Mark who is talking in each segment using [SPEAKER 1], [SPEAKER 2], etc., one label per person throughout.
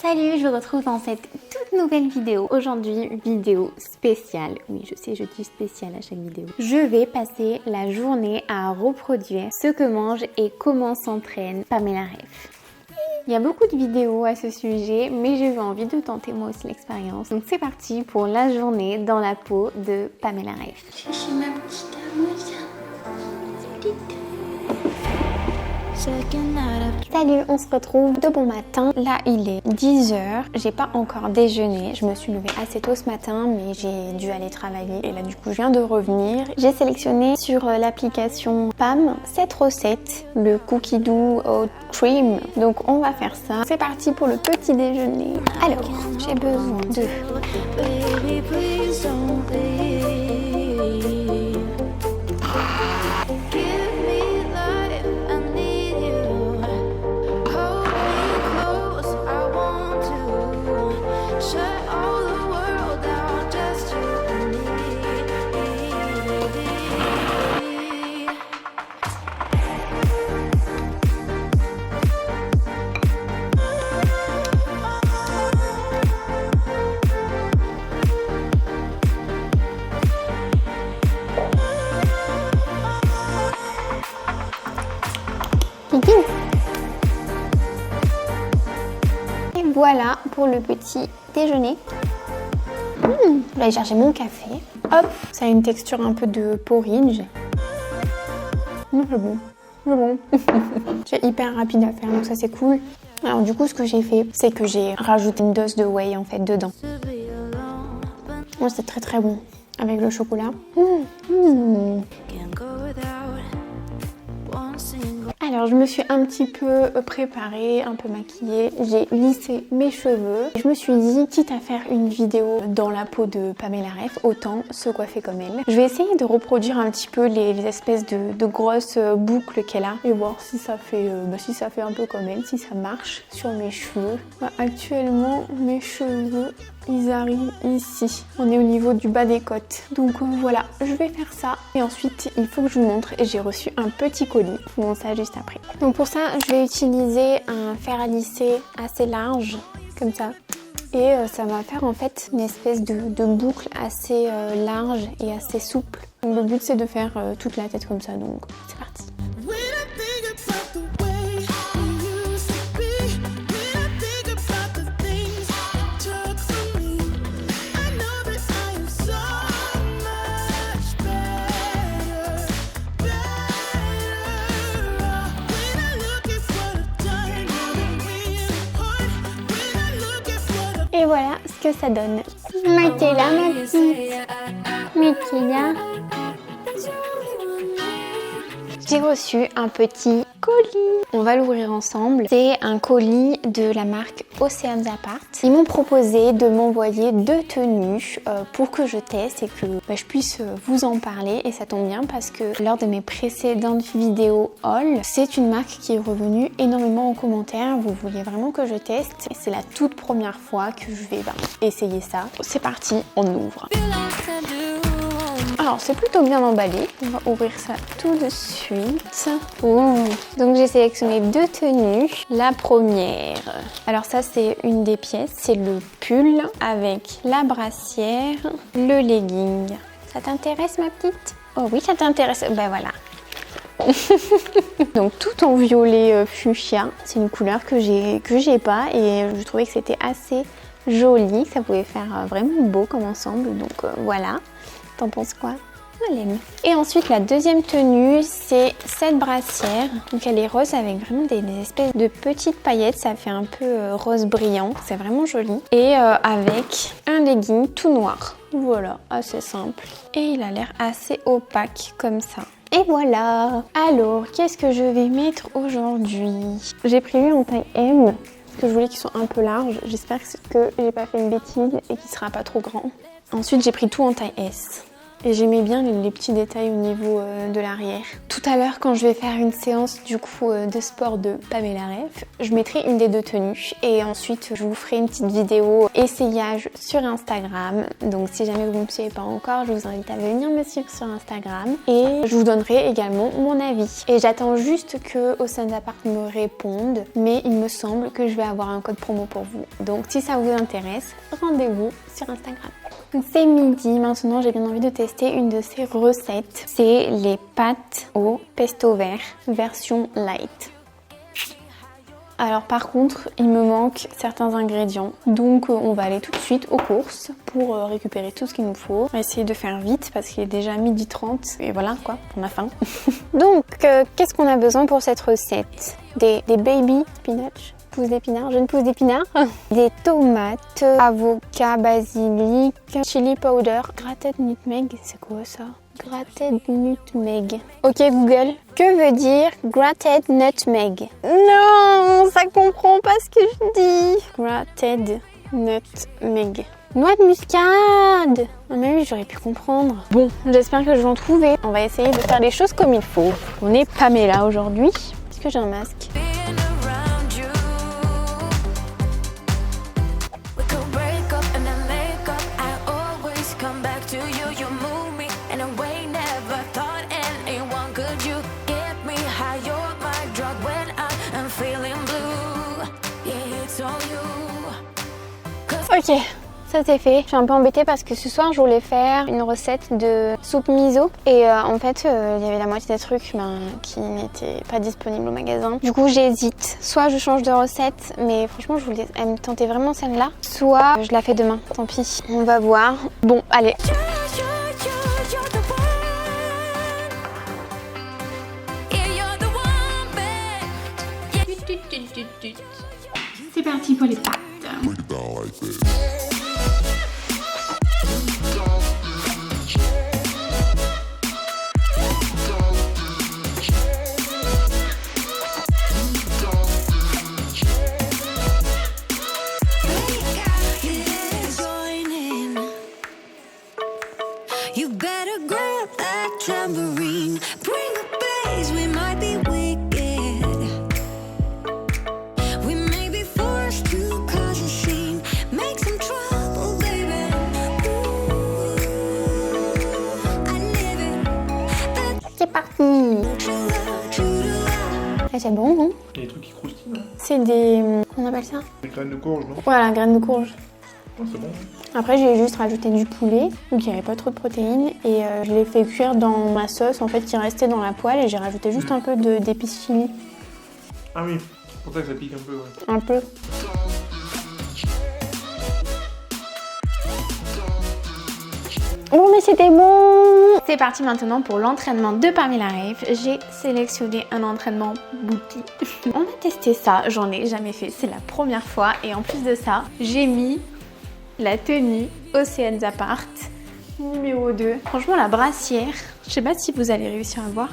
[SPEAKER 1] Salut, je vous retrouve dans cette toute nouvelle vidéo. Aujourd'hui, vidéo spéciale. Oui, je sais, je dis spéciale à chaque vidéo. Je vais passer la journée à reproduire ce que mange et comment s'entraîne Pamela Reif. Il y a beaucoup de vidéos à ce sujet, mais j'ai eu envie de tenter moi aussi l'expérience. Donc c'est parti pour la journée dans la peau de Pamela Reif. Je suis chez ma petite amoureuse. Salut, on se retrouve de bon matin. Là il est 10h, j'ai pas encore déjeuné. Je me suis levée assez tôt ce matin mais j'ai dû aller travailler et là du coup je viens de revenir. J'ai sélectionné sur l'application PAM cette recette, le cookie dough oat cream. Donc on va faire ça. C'est parti pour le petit déjeuner. Alors j'ai besoin de et voilà pour le petit déjeuner. Je vais aller chercher mon café. Hop, ça a une texture un peu de porridge. C'est bon, c'est bon. C'est hyper rapide à faire, donc ça c'est cool. Alors du coup, ce que j'ai fait, c'est que j'ai rajouté une dose de whey en fait dedans. Moi, c'est très très bon avec le chocolat. Alors je me suis un petit peu préparée, un peu maquillée, j'ai lissé mes cheveux. Je me suis dit, quitte à faire une vidéo dans la peau de Pamela Reif, autant se coiffer comme elle. Je vais essayer de reproduire un petit peu les espèces de grosses boucles qu'elle a et voir si ça fait un peu comme elle, si ça marche sur mes cheveux. Actuellement, mes cheveux, ils arrivent ici. On est au niveau du bas des côtes. Donc voilà, je vais faire ça. Et ensuite, il faut que je vous montre. J'ai reçu un petit colis. Je vous montre ça juste après. Donc pour ça, je vais utiliser un fer à lisser assez large, comme ça. Et ça va faire en fait une espèce de boucle assez large et assez souple. Donc le but, c'est de faire toute la tête comme ça. Donc c'est parti. Et voilà ce que ça donne. Mettez là ma petite. Mettez là. J'ai reçu un petit colis. On va l'ouvrir ensemble. C'est un colis de la marque Oceans Apart. Ils m'ont proposé de m'envoyer 2 tenues pour que je teste et que je puisse vous en parler. Et ça tombe bien parce que lors de mes précédentes vidéos haul, c'est une marque qui est revenue énormément en commentaire. Vous vouliez vraiment que je teste. Et c'est la toute première fois que je vais essayer ça. C'est parti, on ouvre. Alors c'est plutôt bien emballé, on va ouvrir ça tout de suite. Donc j'ai sélectionné 2 tenues. La première, alors ça c'est une des pièces, c'est le pull avec la brassière, le legging. Ça t'intéresse ma petite? Oh oui, ça t'intéresse, ben voilà. Donc tout en violet fuchsia, c'est une couleur que j'ai pas et je trouvais que c'était assez joli, que ça pouvait faire vraiment beau comme ensemble, donc voilà. T'en penses quoi? Elle aime. Et ensuite la deuxième tenue, c'est cette brassière. Donc elle est rose avec vraiment des espèces de petites paillettes, ça fait un peu rose brillant, c'est vraiment joli. Et avec un legging tout noir. Voilà, assez simple. Et il a l'air assez opaque comme ça. Et voilà. Alors, qu'est-ce que je vais mettre aujourd'hui? J'ai pris lui en taille M, parce que je voulais qu'il soit un peu large. J'espère que j'ai pas fait une bêtise et qu'il sera pas trop grand. Ensuite, j'ai pris tout en taille S. Et j'aimais bien les petits détails au niveau de l'arrière. Tout à l'heure, quand je vais faire une séance du coup de sport de Pamela Reif, je mettrai une des deux tenues et ensuite je vous ferai une petite vidéo essayage sur Instagram. Donc si jamais vous ne me suivez pas encore, je vous invite à venir me suivre sur Instagram et je vous donnerai également mon avis. Et j'attends juste que Oceans Apart me réponde, mais il me semble que je vais avoir un code promo pour vous. Donc si ça vous intéresse, rendez-vous sur Instagram. C'est midi, maintenant j'ai bien envie de tester une de ces recettes. C'est les pâtes au pesto vert, version light. Alors par contre, il me manque certains ingrédients, donc on va aller tout de suite aux courses pour récupérer tout ce qu'il nous faut. On va essayer de faire vite parce qu'il est déjà 12h30 et voilà quoi, on a faim. Donc, qu'est-ce qu'on a besoin pour cette recette? Des baby spinach, pousses d'épinards, jeunes pousses d'épinards, des tomates, avocat, basilic, chili powder, grated nutmeg, c'est quoi ça? Grated nutmeg. Ok Google, que veut dire grated nutmeg? Non, ça comprend pas ce que je dis. Grated nutmeg. Noix de muscade. Ah mais oui, j'aurais pu comprendre. Bon, j'espère que je vais en trouver. On va essayer de faire les choses comme il faut. On est Pamela aujourd'hui. Est-ce que j'ai un masque? Ok, ça c'est fait. Je suis un peu embêtée parce que ce soir je voulais faire une recette de soupe miso et en fait il y avait la moitié des trucs qui n'étaient pas disponibles au magasin. Du coup j'hésite, soit je change de recette, mais franchement elle me tentait vraiment celle-là, soit je la fais demain, tant pis, on va voir. Bon allez. C'est parti pour les pâtes.
[SPEAKER 2] You better grab that tambourine, bring the bass, we might be wicked. We may be forced to cause a scene, make some trouble, baby. Ooh, I live it.
[SPEAKER 1] C'est parti. Ah, c'est bon, non?
[SPEAKER 3] Il y a des trucs qui croustillent, non?
[SPEAKER 1] C'est des... Comment on appelle ça?
[SPEAKER 3] Des graines de courge, non?
[SPEAKER 1] Voilà, graines de courge.
[SPEAKER 3] Oh, c'est bon.
[SPEAKER 1] Après j'ai juste rajouté du poulet, donc il n'y avait pas trop de protéines et je l'ai fait cuire dans ma sauce en fait qui restait dans la poêle et j'ai rajouté juste un peu d'épices chili.
[SPEAKER 3] Ah oui, c'est pour ça que ça pique un peu, ouais.
[SPEAKER 1] Un peu. Bon mais c'était bon. C'est parti maintenant pour l'entraînement de Pamela Reif. J'ai sélectionné un entraînement booty. On va tester ça, j'en ai jamais fait, c'est la première fois et en plus de ça, j'ai mis la tenue Oceans Apart numéro 2. Franchement la brassière, je sais pas si vous allez réussir à voir,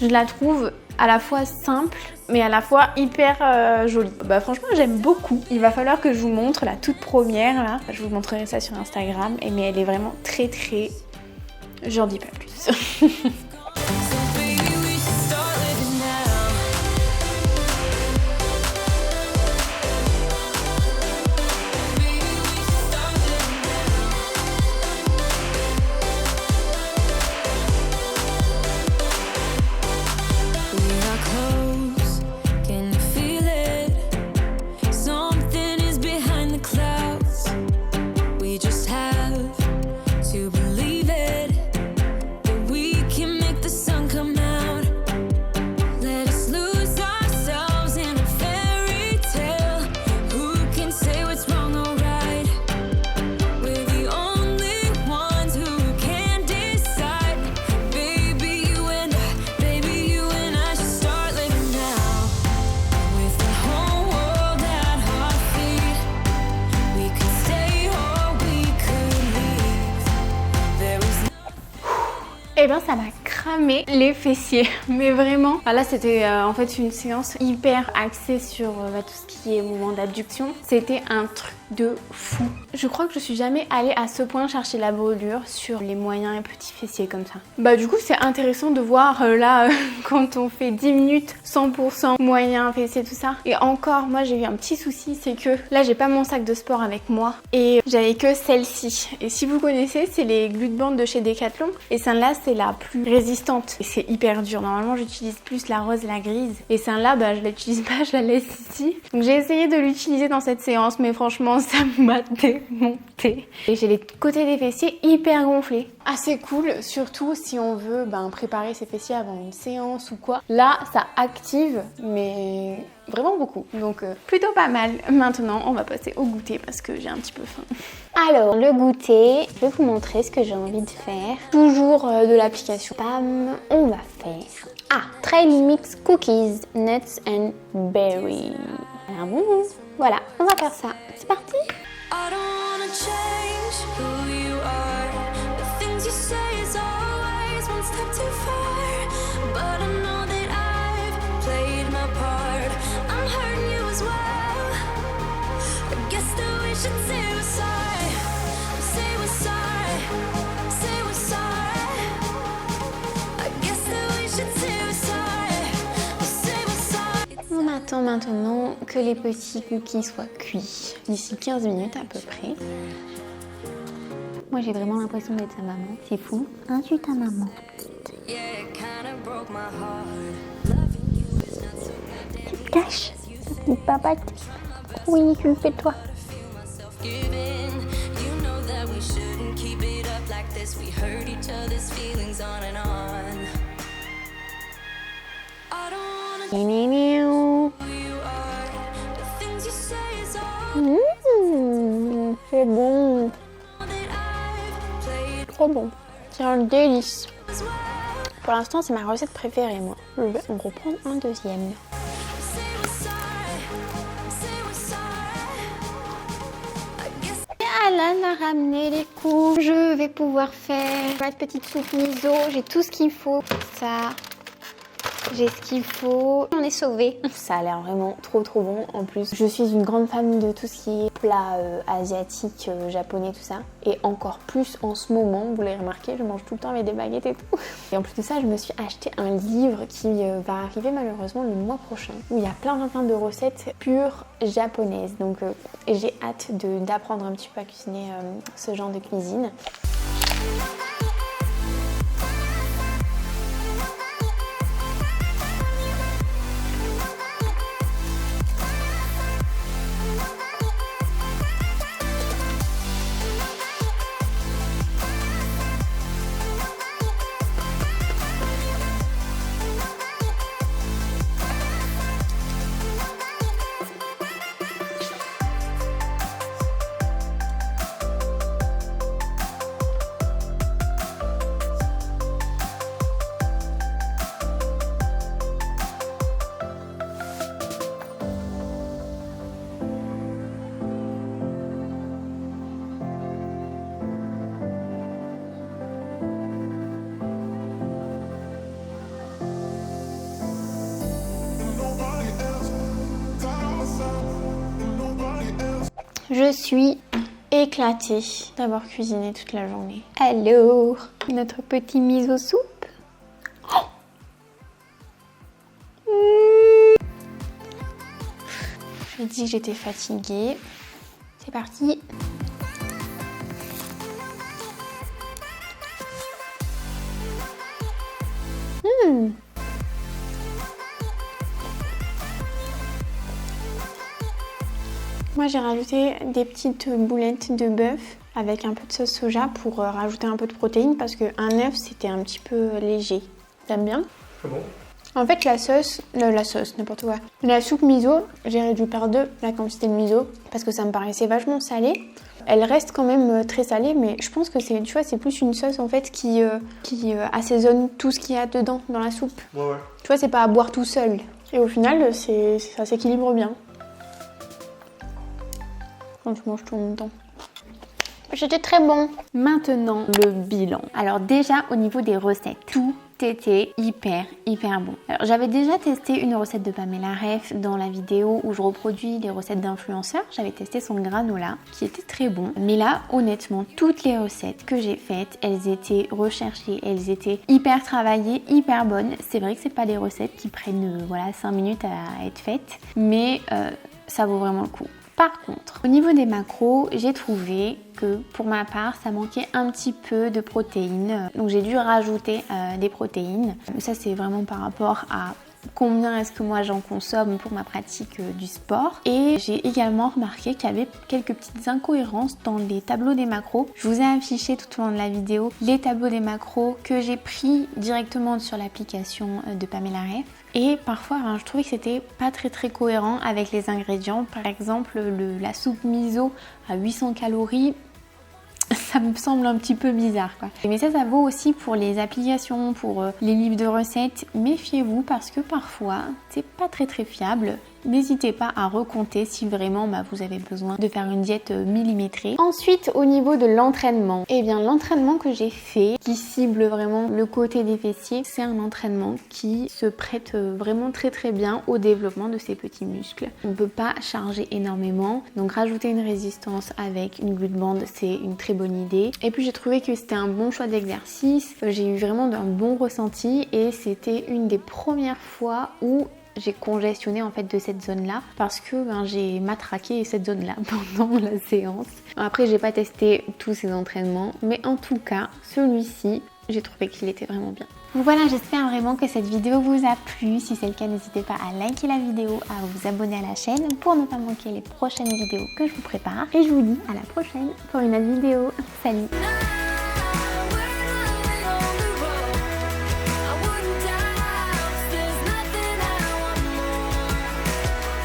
[SPEAKER 1] je la trouve à la fois simple mais à la fois hyper jolie. Bah franchement j'aime beaucoup. Il va falloir que je vous montre la toute première là. Je vous montrerai ça sur Instagram mais elle est vraiment très très... J'en dis pas plus. Et ben ça m'a cramé les fessiers, mais vraiment. Là c'était en fait une séance hyper axée sur tout ce qui est mouvement d'abduction. C'était un truc de fou. Je crois que je suis jamais allée à ce point chercher la brûlure sur les moyens et petits fessiers comme ça. Bah du coup c'est intéressant de voir là quand on fait 10 minutes 100% moyen fessier tout ça. Et encore moi j'ai eu un petit souci, c'est que là j'ai pas mon sac de sport avec moi et j'avais que celle-ci. Et si vous connaissez, c'est les glute bands de chez Decathlon et celle-là c'est la plus résistante et c'est hyper dur. Normalement j'utilise plus la rose et la grise et celle-là bah je l'utilise pas, je la laisse ici. Donc j'ai essayé de l'utiliser dans cette séance mais franchement ça m'a démonté. Et j'ai les côtés des fessiers hyper gonflés. Assez cool, surtout si on veut préparer ses fessiers avant une séance ou quoi. Là ça active mais vraiment beaucoup. Donc plutôt pas mal. Maintenant on va passer au goûter parce que j'ai un petit peu faim. Alors le goûter, je vais vous montrer ce que j'ai envie de faire. Toujours de l'application PAM, on va faire Trail Mix Cookies, Nuts and Berry. Voilà, on va faire ça. C'est parti.
[SPEAKER 2] I don't wanna change who you are. The things you say is always one step too far. But I know that I've played my part. I'm hurting you as well. I guess that we should say we're sorry. Say we're sorry. Say we're sorry. I guess that we should say we're sorry. Say we're sorry.
[SPEAKER 1] On attend maintenant que les petits cookies soient cuits. D'ici 15 minutes à peu près. Moi j'ai vraiment l'impression d'être sa maman. C'est fou. Hein, tu es ta maman.
[SPEAKER 2] Yeah, it kinda broke my heart. Loving you is not so goddamn
[SPEAKER 1] Tu te caches. Papa, oui, tu le fais toi.
[SPEAKER 2] self-giving. You know that we shouldn't keep it up like this. We hurt each other's feelings on and on. I don't wanna
[SPEAKER 1] Miaou.
[SPEAKER 2] who you are. The things you say is all
[SPEAKER 1] C'est bon.
[SPEAKER 2] that I've played
[SPEAKER 1] Trop bon. C'est un délice.
[SPEAKER 2] as well.
[SPEAKER 1] Pour l'instant, c'est ma recette préférée, moi. Je vais en reprendre un deuxième.
[SPEAKER 2] Say we're sorry. Say we're sorry. I guess
[SPEAKER 1] Alan a ramené les coups. Je vais pouvoir faire ma petite soupe miso. J'ai tout ce qu'il faut. Ça, j'ai ce qu'il faut. On est sauvés. Ça a l'air vraiment trop bon. En plus, je suis une grande fan de tout ce qui est plat asiatique, japonais, tout ça. Et encore plus en ce moment, vous l'avez remarqué, je mange tout le temps avec des baguettes et tout. Et en plus de ça, je me suis acheté un livre qui va arriver malheureusement le mois prochain. Où il y a plein de recettes pures japonaises. Donc j'ai hâte d'apprendre un petit peu à cuisiner ce genre de cuisine. Je suis éclatée d'avoir cuisiné toute la journée. Alors, notre petit miso soupe. Oh. J'ai dit que j'étais fatiguée. C'est parti. Moi j'ai rajouté des petites boulettes de bœuf avec un peu de sauce soja pour rajouter un peu de protéines parce qu'un œuf c'était un petit peu léger. T'aimes bien?
[SPEAKER 3] C'est bon.
[SPEAKER 1] En fait la sauce, n'importe quoi. La soupe miso, j'ai réduit par 2 la quantité de miso parce que ça me paraissait vachement salé. Elle reste quand même très salée mais je pense que c'est, tu vois, c'est plus une sauce en fait qui assaisonne tout ce qu'il y a dedans dans la soupe.
[SPEAKER 3] Ouais.
[SPEAKER 1] Tu vois, c'est pas à boire tout seul. Et au final, ça s'équilibre bien. Quand je mange tout en même temps. C'était très bon. Maintenant, le bilan. Alors déjà, au niveau des recettes, tout été hyper bon. Alors j'avais déjà testé une recette de Pamela Reif dans la vidéo où je reproduis les recettes d'influenceurs. J'avais testé son granola qui était très bon. Mais là, honnêtement, toutes les recettes que j'ai faites, elles étaient recherchées, elles étaient hyper travaillées, hyper bonnes. C'est vrai que c'est pas des recettes qui prennent 5 minutes à être faites, mais ça vaut vraiment le coup. Par contre, au niveau des macros, j'ai trouvé que pour ma part, ça manquait un petit peu de protéines. Donc j'ai dû rajouter des protéines. Ça, c'est vraiment par rapport à combien est-ce que moi j'en consomme pour ma pratique du sport. Et j'ai également remarqué qu'il y avait quelques petites incohérences dans les tableaux des macros. Je vous ai affiché tout au long de la vidéo les tableaux des macros que j'ai pris directement sur l'application de Pamela Reif. Et parfois, je trouvais que c'était pas très cohérent avec les ingrédients. Par exemple, la soupe miso à 800 calories, ça me semble un petit peu bizarre quoi. Mais ça vaut aussi pour les applications, pour les livres de recettes. Méfiez-vous parce que parfois c'est pas très fiable. N'hésitez pas à recompter si vraiment vous avez besoin de faire une diète millimétrée. Ensuite, au niveau de l'entraînement, l'entraînement que j'ai fait, qui cible vraiment le côté des fessiers, c'est un entraînement qui se prête vraiment très bien au développement de ces petits muscles. On ne peut pas charger énormément, donc rajouter une résistance avec une glute band, c'est une très bonne idée. Et puis j'ai trouvé que c'était un bon choix d'exercice, j'ai eu vraiment un bon ressenti et c'était une des premières fois où j'ai congestionné en fait de cette zone là parce que j'ai matraqué cette zone là pendant la séance. Après j'ai pas testé tous ces entraînements, mais en tout cas celui-ci j'ai trouvé qu'il était vraiment bien. Donc voilà, j'espère vraiment que cette vidéo vous a plu. Si c'est le cas, n'hésitez pas à liker la vidéo, à vous abonner à la chaîne pour ne pas manquer les prochaines vidéos que je vous prépare. Et je vous dis à la prochaine pour une autre vidéo. Salut!